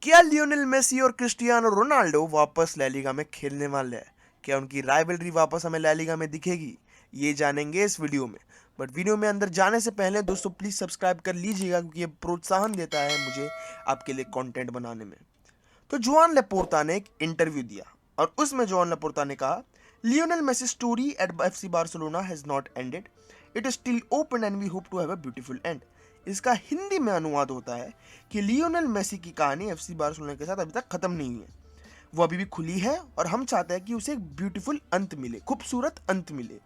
क्या Lionel Messi और Cristiano Ronaldo वापस ला लीगा में खेलने वाले हैं? क्या उनकी राइवलरी वापस हमें ला लीगा में दिखेगी? ये जानेंगे इस वीडियो में। बट वीडियो में अंदर जाने से पहले दोस्तों प्लीज सब्सक्राइब कर लीजिएगा, क्योंकि ये प्रोत्साहन देता है मुझे आपके लिए कंटेंट बनाने में। तो जोआन लेपोर्ता ने एक इंटरव्यू दिया और उसमें जोआन लेपोर्ता ने कहा, Lionel Messi story at FC Barcelona has not ended, it is still open and we hope to have a beautiful end. इसका हिंदी में अनुवाद होता है कि लियोनेल मेसी की कहानी एफसी बार्सिलोना के साथ अभी तक खत्म नहीं हुई है, वो अभी भी खुली है और हम चाहते हैं कि उसे एक ब्यूटीफुल अंत मिले, खूबसूरत अंत मिले।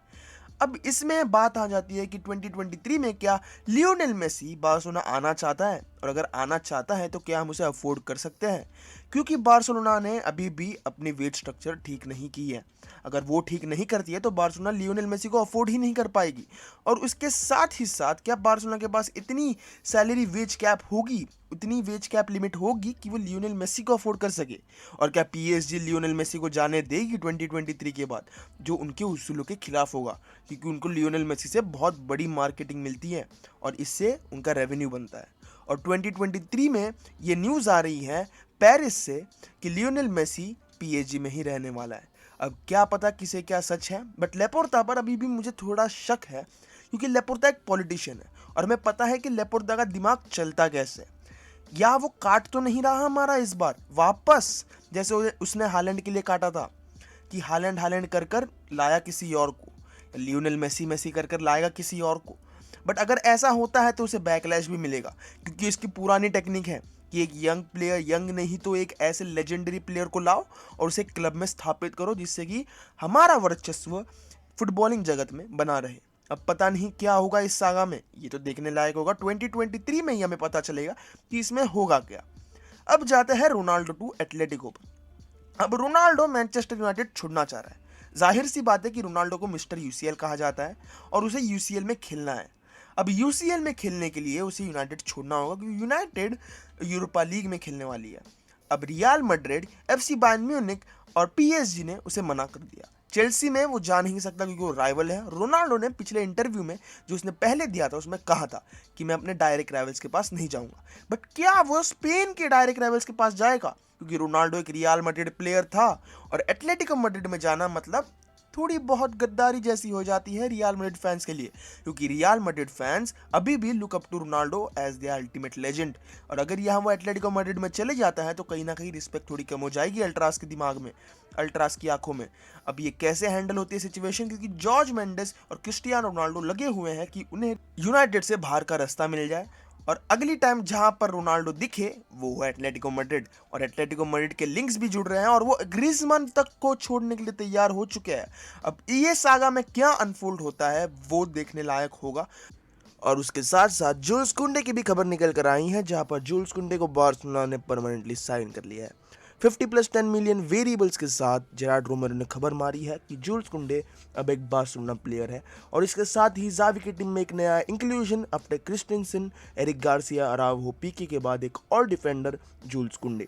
अब इसमें बात आ जाती है कि 2023 में क्या लियोनेल मेसी बार्सिलोना आना चाहता है, और अगर आना चाहता है तो क्या हम उसे अफोर्ड कर सकते हैं, क्योंकि बार्सिलोना ने अभी भी अपनी वेट स्ट्रक्चर ठीक नहीं की है। अगर वो ठीक नहीं करती है तो बार्सिलोना लियोनेल मेसी को अफोर्ड ही नहीं कर पाएगी। और उसके साथ ही साथ क्या बार्सिलोना के पास इतनी सैलरी वेज कैप होगी, उतनी वेज कैप लिमिट होगी कि वो लियोनेल मेसी को अफोर्ड कर सके? और क्या पीएसजी लियोनेल मेसी को जाने देगी 2023 के बाद, जो उनके उसूलों के खिलाफ होगा? क्योंकि उनको लियोनेल मेसी से बहुत बड़ी मार्केटिंग मिलती है और इससे उनका रेवेन्यू बनता है। और 2023 में ये न्यूज़ आ रही है पेरिस से कि लियोनेल मेसी पीएसजी में ही रहने वाला है। अब क्या पता किसे क्या सच है, बट लेपोर्ता पर अभी भी मुझे थोड़ा शक है, क्योंकि लेपोर्ता एक पॉलिटिशियन है और हमें पता है कि लेपोर्ता का दिमाग चलता कैसे है। या वो काट तो नहीं रहा हमारा इस बार वापस, जैसे उसने हालैंड के लिए काटा था कि हालैंड हालैंड कर कर लाया किसी और को, लियोनेल मेसी मेसी कर कर लाएगा किसी और को। बट अगर ऐसा होता है तो उसे बैकलैश भी मिलेगा, क्योंकि इसकी पुरानी टेक्निक है कि एक यंग प्लेयर, यंग नहीं तो एक ऐसे लेजेंडरी प्लेयर को लाओ और उसे क्लब में स्थापित करो, जिससे कि हमारा वर्चस्व फुटबॉलिंग जगत में बना रहे। अब पता नहीं क्या होगा इस सागा में, ये तो देखने लायक होगा। 2023 में ही हमें पता चलेगा कि इसमें होगा क्या। अब जाते हैं रोनाल्डो टू एटलेटिको पर। अब रोनाल्डो मैनचेस्टर यूनाइटेड छोड़ना चाह रहा है। जाहिर सी बात है कि रोनाल्डो को मिस्टर यूसीएल कहा जाता है और उसे यूसीएल में खेलना है। अब यूसीएल में खेलने के लिए उसे यूनाइटेड छोड़ना होगा, क्योंकि यूनाइटेड यूरोपा लीग में खेलने वाली है। अब real Madrid, FC Bayern Munich और पीएसजी ने उसे मना कर दिया। चेल्सी में वो जा नहीं सकता क्योंकि वो राइवल है। रोनाल्डो ने पिछले इंटरव्यू में जो उसने पहले दिया था उसमें कहा था कि मैं अपने डायरेक्ट राइवल्स के पास नहीं जाऊंगा। बट क्या वो स्पेन के डायरेक्ट राइवल्स के पास जाएगा? क्योंकि रोनाल्डो एक रियल मैड्रिड प्लेयर था और एटलेटिको मैड्रिड में जाना मतलब थोड़ी बहुत गद्दारी जैसी हो जाती है रियल मैड्रिड फैंस के लिए, क्योंकि रियल मैड्रिड फैंस अभी भी look up to Ronaldo as the ultimate legend. और अगर यहाँ वो एटलेटिको मैड्रिड में चले जाता है तो कहीं ना कहीं रिस्पेक्ट थोड़ी कम हो जाएगी अल्ट्रास के दिमाग में, अल्ट्रास की आंखों में। अब ये कैसे हैंडल होती है सिचुएशन, क्योंकि जॉर्ज मेंडेस और क्रिस्टियानो रोनाल्डो लगे हुए हैं कि उन्हें यूनाइटेड से बाहर का रास्ता मिल जाए, और अगली टाइम जहां पर रोनाल्डो दिखे वो है एटलेटिको मैड्रिड। और एटलेटिको मैड्रिड के लिंक्स भी जुड़ रहे हैं और वो ग्रीजमान तक को छोड़ने के लिए तैयार हो चुके हैं। अब ये सागा में क्या अनफोल्ड होता है वो देखने लायक होगा। और उसके साथ साथ जूल्स कुंडे की भी खबर निकल कर आई है, जहां पर जूल्स कुंडे को बार्सिलोना ने परमानेंटली साइन कर लिया है 50+10 मिलियन वेरिएबल्स के साथ। जेरार्ड रोमेरो ने खबर मारी है कि जूल्स कुंडे अब एक बार्सिलोना प्लेयर है, और इसके साथ ही जावी की टीम में एक नया इंक्लूजन अपने क्रिस्टेंसन, एरिक गार्सिया, अराउहो, पीके के बाद एक और डिफेंडर जूल्स कुंडे।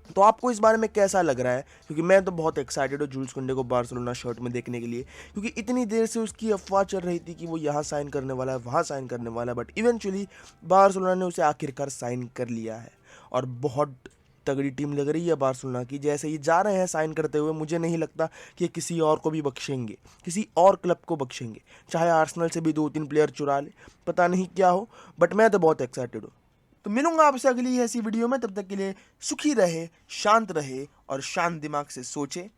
तो आपको इस बारे में कैसा लग रहा है? क्योंकि मैं तो बहुत एक्साइटेड हूँ जूल्स कुंडे को बार्सिलोना शर्ट में देखने के लिए, क्योंकि इतनी देर से उसकी अफवाह चल रही थी कि वो यहाँ साइन करने वाला है, वहाँ साइन करने वाला है, बट इवेंचुअली बार्सिलोना ने उसे आखिरकार साइन कर लिया है। और बहुत तगड़ी टीम लग रही है बार्सिलोना की। जैसे ये जा रहे हैं साइन करते हुए, मुझे नहीं लगता कि ये किसी और को भी बख्शेंगे, किसी और क्लब को बख्शेंगे। चाहे आर्सेनल से भी 2-3 प्लेयर चुरा ले, पता नहीं क्या हो, बट मैं तो बहुत एक्साइटेड हूँ। तो मिलूंगा आपसे अगली ऐसी वीडियो में, तब तक के लिए सुखी रहे, शांत रहे और शांत दिमाग से सोचे।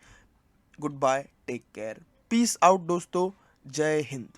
Good bye, take care, peace out दोस्तों, जय हिंद।